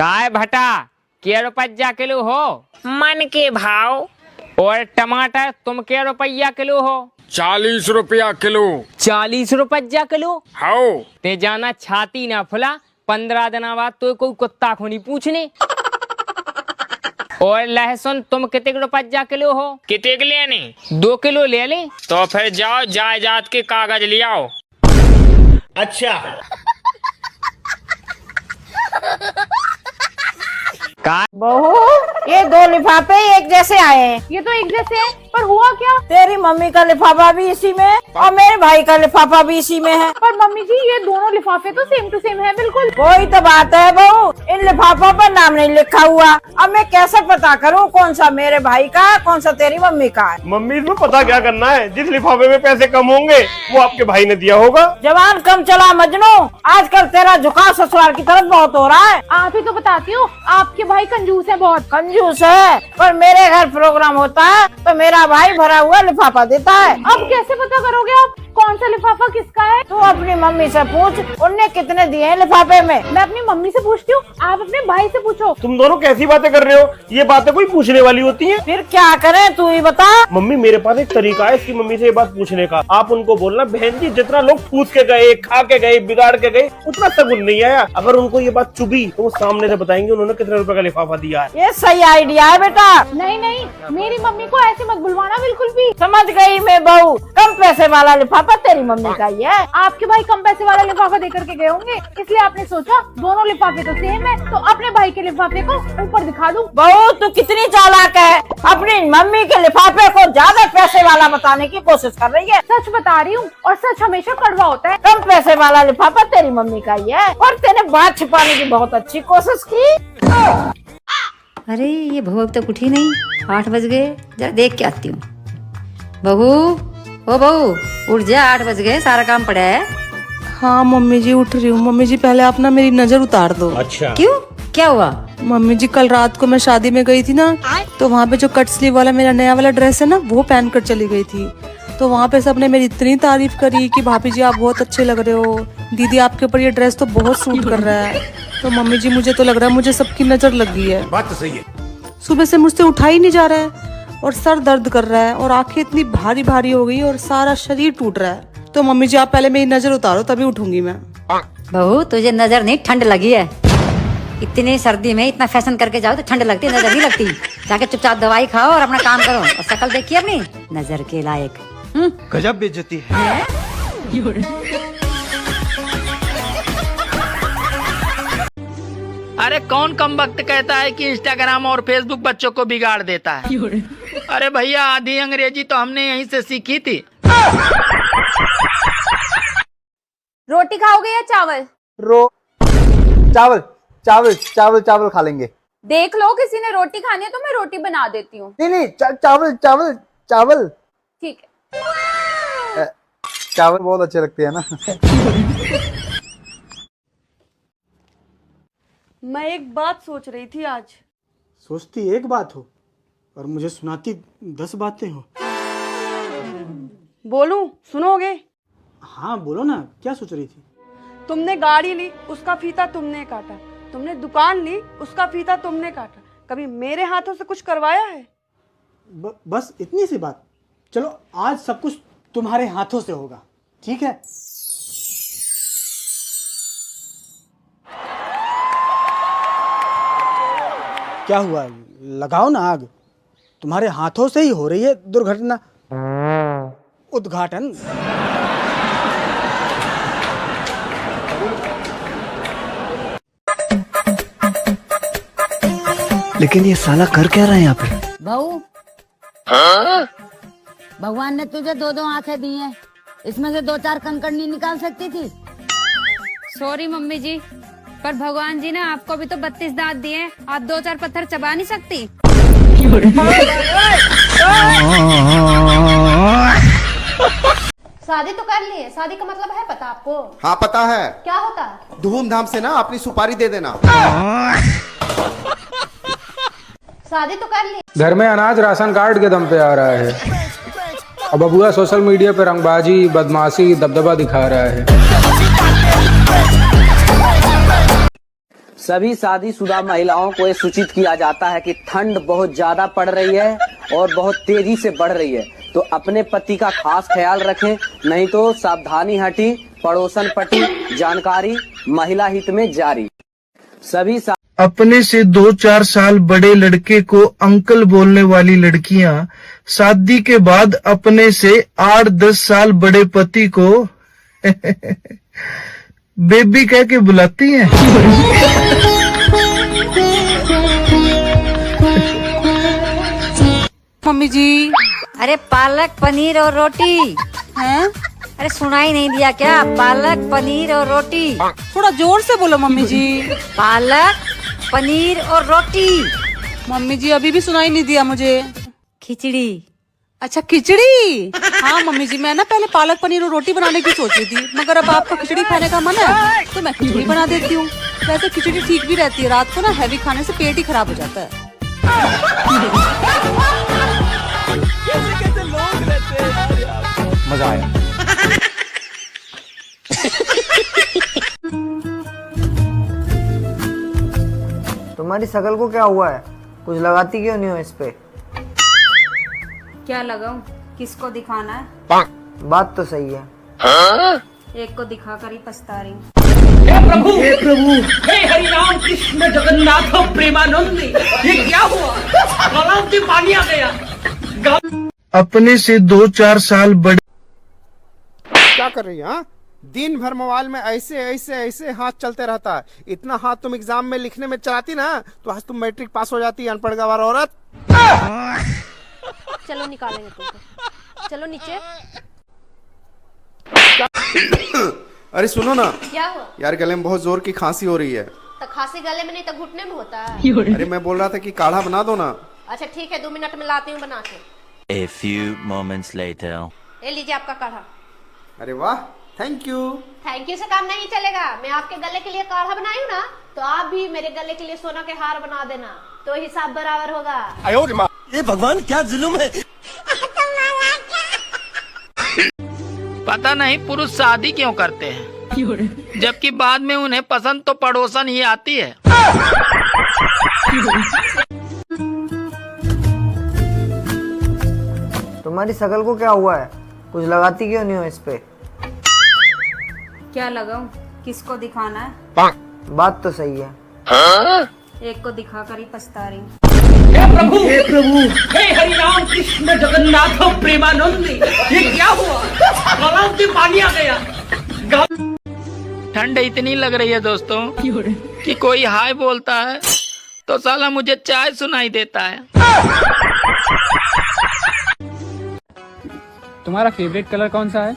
काय भटा क्या रुपया किलो हो? मन के भाव। और टमाटर तुम क्या रुपया किलो हो? 40 रुपया किलो। 40 रुपया किलो? हाओ ते जाना छाती ना फुला, 15 दिन बाद तो कोई कुत्ता को नहीं पूछने। और लहसुन तुम कितने रुपया किलो हो? कितने के लेने? 2 किलो ले ले। तो फिर जाओ जायदाद के कागज ले आओ। अच्छा बहू, ये 2 लिफाफे एक जैसे आए हैं। ये तो एक जैसे है, पर हुआ क्या? तेरी मम्मी का लिफाफा भी इसी में है और मेरे भाई का लिफाफा भी इसी में है। पर मम्मी जी ये दोनों लिफाफे तो सेम टू सेम है बिल्कुल। वही तो बात है बहू, इन लिफाफों पर नाम नहीं लिखा हुआ। अब मैं कैसे पता करूँ कौन सा मेरे भाई का है, कौन सा तेरी मम्मी का है? मम्मी इसमें पता क्या करना है, जिस लिफाफे में पैसे कम होंगे वो आपके भाई ने दिया होगा। जवान कम चला मजनू, आजकल तेरा झुकाव ससुराल की तरफ बहुत हो रहा है। आप ही तो बताती हो, आपके भाई कंजूस है, बहुत कंजूस है, पर मेरे घर प्रोग्राम होता है तो मेरा भाई भरा हुआ लिफाफा देता है। अब कैसे पता करोगे आप कौन सा लिफाफा किसका है? तू अपनी मम्मी से पूछ, उनने कितने दिए हैं लिफाफे में। मैं अपनी मम्मी से पूछती हूँ, आप अपने भाई से पूछो। तुम दोनों कैसी बातें कर रहे हो, ये बातें कोई पूछने वाली होती हैं? फिर क्या करें तू ही बता। मम्मी मेरे पास एक तरीका है इसकी मम्मी से ये बात पूछने का। आप उनको बोलना, बहन जी जितना लोग ठूस के गए, खा के गए, बिगाड़ के गए, उतना सगुन नहीं आया। अगर उनको ये बात चुभी तो वो सामने से बताएंगे उन्होंने कितने रुपए का लिफाफा दिया है। ये सही आइडिया है बेटा। नहीं नहीं, मेरी मम्मी को ऐसे मत बुलवाना बिल्कुल भी। समझ गई मैं बहू, कम पैसे वाला लिफाफा तेरी मम्मी का ही है। आपके भाई कम पैसे वाला लिफाफा देकर के गए होंगे, इसलिए आपने सोचा दोनों लिफाफे तो सेम है, तो अपने भाई के लिफाफे को ऊपर दिखा दूं। बहू तू कितनी चालाक है, अपनी मम्मी के लिफाफे को ज्यादा पैसे वाला बताने की कोशिश कर रही है। सच बता रही हूँ, और सच हमेशा कड़वा होता है। कम पैसे वाला लिफाफा तेरी मम्मी का ही है और तेने बात छिपाने की बहुत अच्छी कोशिश की। अरे ये बहू अब तक उठी नहीं, 8 बज गए, जरा देख के आती हूँ। बहू, ओ बहू उठ जा, 8 बज गए, सारा काम पड़ा है। हाँ मम्मी जी उठ रही हूँ। मम्मी जी पहले आप ना मेरी नजर उतार दो। अच्छा क्यों, क्या हुआ? मम्मी जी कल रात को मैं शादी में गई थी ना, तो वहाँ पे जो कट स्लीव वाला मेरा नया वाला ड्रेस है ना, वो पहन कर चली गई थी। तो वहाँ पे सबने मेरी इतनी तारीफ करी कि भाभी जी आप बहुत अच्छे लग रहे हो, दीदी आपके ऊपर ये ड्रेस तो बहुत सूट कर रहा है। तो मम्मी जी मुझे तो लग रहा है मुझे सबकी नजर लग गई है। बात तो सही है। सुबह से मुझसे उठा ही नहीं जा रहा है और सर दर्द कर रहा है और आंखें इतनी भारी भारी हो गई और सारा शरीर टूट रहा है। तो मम्मी जी आप पहले मेरी नजर उतारो तभी उठूंगी मैं। बहू तुझे नजर नहीं, ठंड लगी है। इतनी सर्दी में इतना फैशन करके जाओ तो ठंड लगती, नजर नहीं लगती। जाके चुपचाप दवाई खाओ और अपना काम करो और शक्ल देखिए अपनी नजर के लायक। गजब बेइज्जती है। अरे कौन कम वक्त कहता है कि इंस्टाग्राम और फेसबुक बच्चों को बिगाड़ देता है? अरे भैया आधी अंग्रेजी तो हमने यहीं से सीखी थी। रोटी खाओगे या चावल? चावल चावल चावल चावल खा लेंगे। देख लो किसी ने रोटी खानी है तो मैं रोटी बना देती हूँ। नहीं चावल चावल चावल ठीक है। चावल बहुत अच्छे लगते हैं ना। मैं एक बात सोच रही थी आज। सोचती एक बात हो और मुझे सुनाती 10 बातें हो। बोलूं, सुनोगे? हाँ बोलो ना, क्या सोच रही थी? तुमने गाड़ी ली, उसका फीता तुमने काटा। तुमने दुकान ली, उसका फीता तुमने काटा। कभी मेरे हाथों से कुछ करवाया है? बस इतनी सी बात। चलो आज सब कुछ तुम्हारे हाथों से होगा, ठीक है? क्या हुआ, लगाओ ना आग। तुम्हारे हाथों से ही हो रही है दुर्घटना, उद्घाटन। लेकिन ये साला कर क्या रहा है यहाँ पे? बहू, भगवान ने तुझे 2-2 आंखें दी हैं, इसमें से 2-4 कंकड़ नहीं निकाल सकती थी? सॉरी मम्मी जी, पर भगवान जी ने आपको भी तो 32 दांत दिए हैं, आप 2-4 पत्थर चबा नहीं सकती। शादी तो कर ली है, शादी का मतलब है पता आपको? हाँ पता है। क्या होता है? धूमधाम से ना अपनी सुपारी दे देना। शादी तो कर ली। घर में अनाज राशन कार्ड के दम पे आ रहा है। अब बबुआ सोशल मीडिया पे रंगबाजी, बदमाशी, दबदबा दिखा रहा है। सभी शादीशुदा महिलाओं को ये सूचित किया जाता है कि ठंड बहुत ज्यादा पड़ रही है और बहुत तेजी से बढ़ रही है, तो अपने पति का खास ख्याल रखें, नहीं तो सावधानी हटी पड़ोसन पटी। जानकारी महिला हित में जारी। सभी अपने से 2-4 साल बड़े लड़के को अंकल बोलने वाली लड़कियां शादी के बाद अपने से 8-10 साल बड़े पति को बेबी कह के बुलाती हैं। मम्मी जी। अरे पालक पनीर और रोटी हैं? अरे सुनाई नहीं दिया क्या? पालक पनीर और रोटी। थोड़ा जोर से बोलो मम्मी जी। पालक पनीर और रोटी। मम्मी जी अभी भी सुनाई नहीं दिया मुझे। खिचड़ी। अच्छा खिचड़ी। हाँ मम्मी जी, मैं ना पहले पालक पनीर और रोटी बनाने की सोच रही थी, मगर अब आपको खिचड़ी खाने का मन है तो मैं खिचड़ी बना देती हूँ। वैसे खिचड़ी ठीक भी रहती है, रात को ना हैवी खाने से पेट ही खराब हो जाता है। मजा आया। तुम्हारी शकल को क्या हुआ है? कुछ लगाती क्यों नहीं हो इस पे? क्या लगाऊं? किसको दिखाना है? बात तो सही है। एक को दिखाकर ही पछता रही हूँ। हे प्रभु, हे हरि राम कृष्ण जगन्नाथ प्रेमानंद, ये क्या हुआ? गलाव से पानी आ गया। अपने से 2-4 साल बड़े। क्या कर रही है? हाँ? दिन भर मोबाइल में ऐसे ऐसे ऐसे हाथ चलते रहता है। इतना हाथ तुम एग्जाम में लिखने में चलाती ना तो आज तुम मैट्रिक पास हो जाती, अनपढ़ गवार औरत। चलो निकालेंगे तुमको। चलो नीचे। अरे सुनो ना क्या हुआ? यार, गले में बहुत जोर की खांसी हो रही है। तो खांसी गले में नहीं तो घुटने में होता है। अरे मैं बोल रहा था कि काढ़ा बना दो ना। अच्छा ठीक है, 2 मिनट में लाती हूँ बना के। A few moments later. ये लीजिए आपका काढ़ा। अरे वाह, थैंक यू। थैंक यू से काम नहीं चलेगा। मैं आपके गले के लिए काढ़ा बनाई हूँ ना, तो आप भी मेरे गले के लिए सोना के हार बना देना, तो हिसाब बराबर होगा। ये भगवान क्या जुल्म है। पता नहीं पुरुष शादी क्यों करते हैं, जबकि बाद में उन्हें पसंद तो पड़ोसन ही आती है। तुम्हारी शकल को क्या हुआ है? कुछ लगाती क्यों नहीं हो इस पे? क्या लगाऊं? किसको दिखाना है? बात तो सही है। एक को दिखाकर ही पछता रही हूँ। हे प्रभु, हे हरि राम कृष्ण जगन्नाथ प्रेमानंद, ये क्या हुआ? गलाव से पानी आ गया। ठंड इतनी लग रही है दोस्तों कि कोई हाय बोलता है तो साला मुझे चाय सुनाई देता है। तुम्हारा फेवरेट कलर कौन सा है?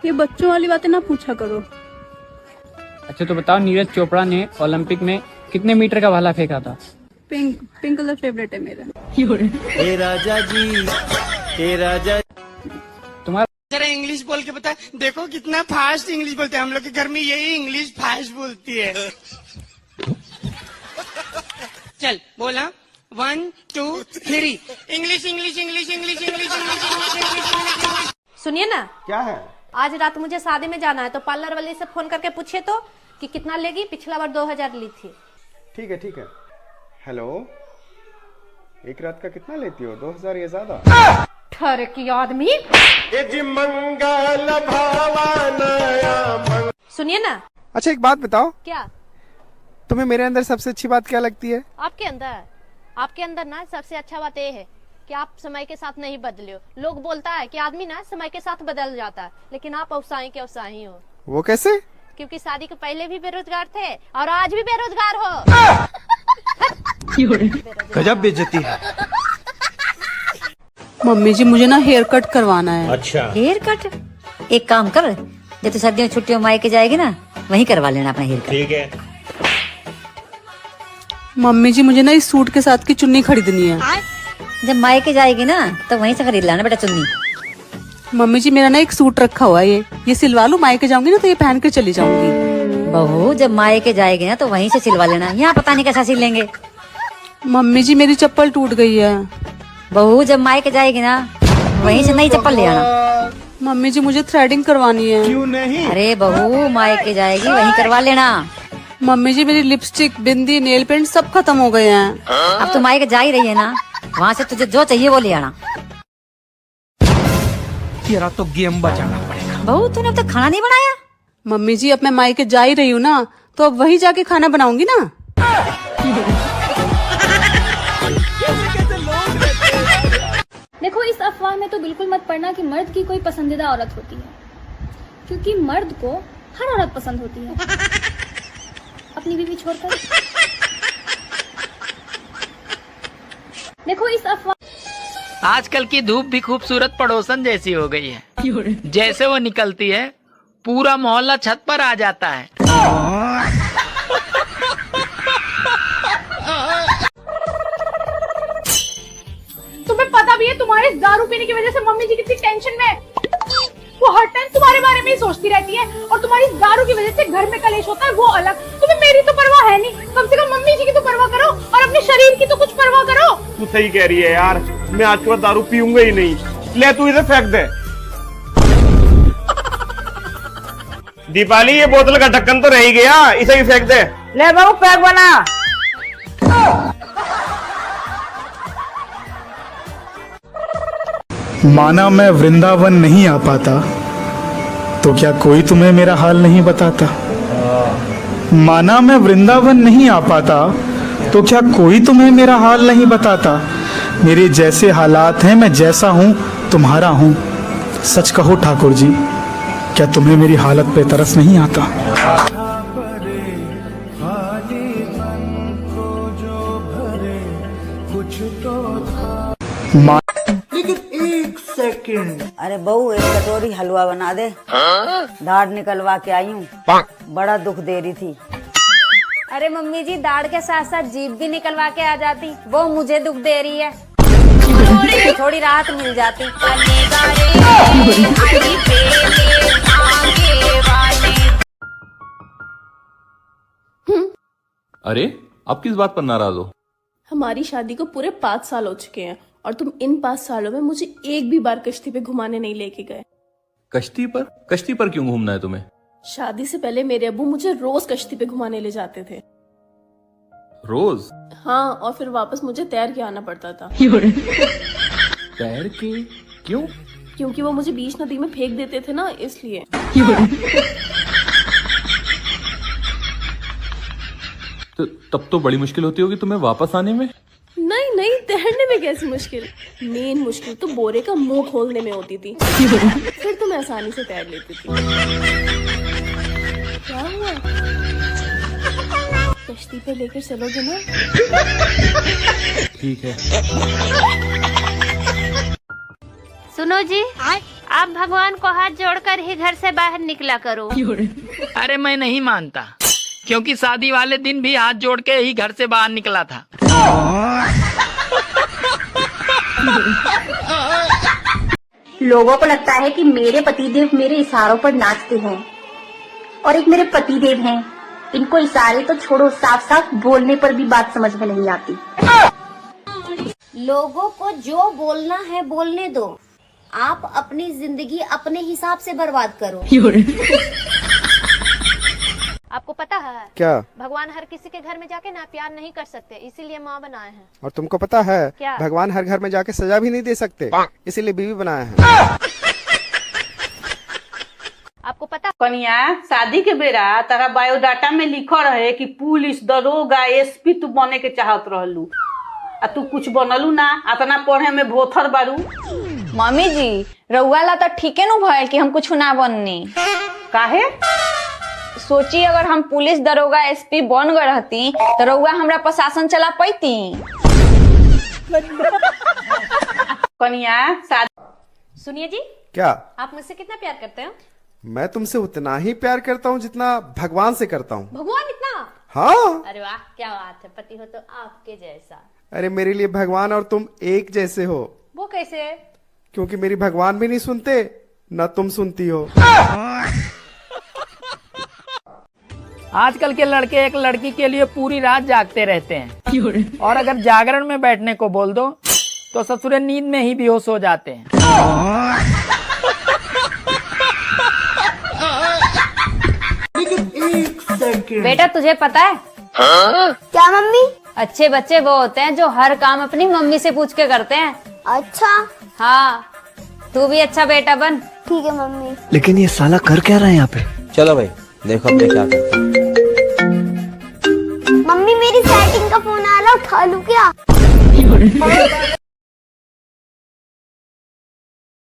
ये बच्चों वाली बातें ना पूछा करो। अच्छा तो बताओ, नीरज चोपड़ा ने ओलंपिक में कितने मीटर का भाला फेंका था? पिंक। पिंक कलर फेवरेट है मेरा। हे राजा जी, हे राजा। तुम्हारा जरा इंग्लिश बोल के बता। देखो कितना फास्ट इंग्लिश बोलते हैं, हम लोग के घर में यही इंग्लिश फास्ट बोलती है। चल बोला 1 2 3 English English English English English English. सुनिए ना, क्या है? आज रात मुझे शादी में जाना है, तो पार्लर वाली से फोन करके पूछिए तो कि कितना लेगी। पिछला बार 2000 ली थी। ठीक है ठीक है। हेलो, एक रात का कितना लेती हो? 2000 ये ज्यादा। ठहरे की आदमी। सुनिए ना। अच्छा एक बात बताओ, क्या? तुम्हें मेरे अंदर सबसे अच्छी बात क्या लगती है? आपके अंदर ना सबसे अच्छा बात ये है कि आप समय के साथ नहीं बदले हो। लोग बोलता है कि आदमी ना समय के साथ बदल जाता है, लेकिन आप अवसाई के अवसाई हो। वो कैसे? क्योंकि शादी के पहले भी बेरोजगार थे और आज भी बेरोजगार हो। गजब बेइज्जती है। मम्मी जी मुझे ना हेयर कट करवाना है। अच्छा हेयर कट? एक काम कर, जब तू सर्दियों छुट्टियों में मायके जाएगी ना, वहीं करवा लेना अपना हेयर कट। ठीक है। मम्मी जी मुझे ना इस सूट के साथ की चुन्नी खरीदनी है। जब मायके जाएगी ना तो वहीं से खरीद लाना बेटा चुन्नी। मम्मी जी मेरा ना एक सूट रखा हुआ है, ये सिलवा लूं? मायके जाऊंगी ना तो ये पहन के चली जाऊंगी। बहू जब मायके जाएगी ना तो वहीं से सिलवा लेना, यहाँ पता नहीं कैसा सिल लेंगे। मम्मी जी मेरी चप्पल टूट गई है। बहू जब मायके जाएगी ना वहीं से नई चप्पल ले आना। मम्मी जी मुझे थ्रेडिंग करवानी है। क्यों नहीं? अरे बहू मायके जाएगी वहीं करवा लेना। मम्मी जी मेरी लिपस्टिक, बिंदी, नेल पेंट सब खत्म हो गए हैं। अब तुम मायके जा ही रही है ना, वहाँ से तुझे जो चाहिए वो ले आना। तेरा तो गेम बचाना पड़ेगा। बहू तूने अब तक खाना नहीं बनाया? मम्मी जी अब मैं मायके जा ही रही हूँ ना, तो अब वही जाके खाना बनाऊंगी ना। देखो, इस अफवाह में तो बिल्कुल मत पड़ना कि मर्द की कोई पसंदीदा औरत होती है, क्योंकि मर्द को हर औरत पसंद होती है, अपनी बीवी छोड़कर। देखो, इस अफवाह आजकल की धूप भी खूबसूरत पड़ोसन जैसी हो गई है। जैसे वो निकलती है पूरा मोहल्ला छत पर आ जाता है। तुम्हें पता भी है तुम्हारे दारू पीने की वजह से मम्मी जी कितनी टेंशन में है। वो हर टाइम तुम्हारे बारे में ही सोचती रहती है, और तुम्हारी दारू की वजह से घर में कलेश होता है वो अलग। तुम्हें मेरी तो परवाह है नहीं, कम से कम मम्मी जी की तो परवाह करो, और अपने शरीर की तो कुछ परवाह करो। तू सही कह रही है यार, मैं आज के बाद दारू पीऊंगा ही नहीं। ले तू इसे फेंक दे। दीपाली, ये बोतल का ढक्कन तो रह ही गया, इसे भी फेंक दे। ले बहू पैक बना। माना मैं वृंदावन नहीं आ पाता तो क्या कोई तुम्हें मेरा हाल नहीं बताता। माना मैं वृंदावन नहीं आ पाता तो क्या कोई तुम्हें मेरा हाल नहीं बताता। मेरे जैसे हालात हैं, मैं जैसा हूँ तुम्हारा हूँ। सच कहो ठाकुर जी, क्या तुम्हें मेरी हालत पे तरस नहीं आता। लेकिन एक सेकंड। अरे बहू, एक कटोरी हलवा बना दे। दाढ़ निकलवा के आई हूँ, बड़ा दुख दे रही थी। अरे मम्मी जी, दाढ़ के साथ साथ जीभ भी निकलवा के आ जाती, वो मुझे दुख दे रही है। थोड़ी राहत मिल जाती। अरे, आप किस बात पर नाराज हो? हमारी शादी को पूरे 5 साल हो चुके हैं, और तुम इन 5 सालों में मुझे एक भी बार कश्ती पे घुमाने नहीं लेके गए। कश्ती पर? कश्ती पर क्यों घूमना है तुम्हें? शादी से पहले मेरे अब्बू मुझे रोज कश्ती पे घुमाने ले जाते थे। रोज? हाँ, और फिर वापस मुझे तैर के आना पड़ता था। तैर के? क्यों? क्योंकि वो मुझे बीच नदी में फेंक देते थे ना, इसलिए। तो तब तो बड़ी मुश्किल होती होगी तुम्हें वापस आने में। नहीं नहीं, तैरने में कैसी मुश्किल। मेन मुश्किल तो बोरे का मुंह खोलने में होती थी। फिर तो मैं आसानी से तैर लेती थी। क्या हुआ? कश्ती पे लेकर चलोगे ना? ठीक है। सुनो जी, आप भगवान को हाथ जोड़कर ही घर से बाहर निकला करो। अरे मैं नहीं मानता, क्योंकि शादी वाले दिन भी हाथ जोड़ के ही घर से बाहर निकला था। लोगों को लगता है कि मेरे पतिदेव मेरे इशारों पर नाचते हैं, और एक मेरे पतिदेव हैं, इनको इशारे तो छोड़ो, साफ साफ बोलने पर भी बात समझ में नहीं आती। लोगों को जो बोलना है बोलने दो, आप अपनी जिंदगी अपने हिसाब से बर्बाद करो। आपको पता है क्या? भगवान हर किसी के घर में जाके ना प्यार नहीं कर सकते, इसीलिए माँ बनाए हैं। और तुमको पता है क्या? भगवान हर घर में जाके सजा भी नहीं दे सकते, इसीलिए बीवी बनाया है। आपको पता? कनिया, शादी के बेरा तारा बायोडाटा में लिखा रहे कि पुलिस, दरोगा, एसपी तू बने के चाहत रहलू, आ तू कुछ बनलू ना। अपना पढ़े में भोथर बारू। मम्मी जी, रउआ ला तो ठीके नु भइल कि हम कुछ ना बननी। काहे? सोची अगर हम पुलिस, दरोगा, एसपी बन गए रहती तो रउआ हमरा प्रशासन चला पैती। कनिया, सुनिए जी। क्या? आप मुझसे कितना प्यार करते हो? मैं तुमसे उतना ही प्यार करता हूँ जितना भगवान से करता हूँ। भगवान इतना? हाँ। अरे वाह, क्या बात है, पति हो तो आपके जैसा। अरे मेरे लिए भगवान और तुम एक जैसे हो। वो कैसे? क्योंकि मेरी भगवान भी नहीं सुनते, न तुम सुनती हो। आजकल के लड़के एक लड़की के लिए पूरी रात जागते रहते हैं, और अगर जागरण में बैठने को बोल दो तो ससुरे नींद में ही बेहोश हो जाते हैं। लेकिन एक सेकंड। सेकंड। बेटा तुझे पता है क्या मम्मी? अच्छे बच्चे वो होते हैं जो हर काम अपनी मम्मी से पूछ के करते हैं। अच्छा। हाँ, तू भी अच्छा बेटा बन। ठीक है मम्मी। लेकिन ये साला कर क्या रहा है यहाँ पे? चलो भाई देखो अब मैं क्या करता हूँ। मम्मी मेरी सेटिंग का फोन आ रहा, उठा लूं क्या?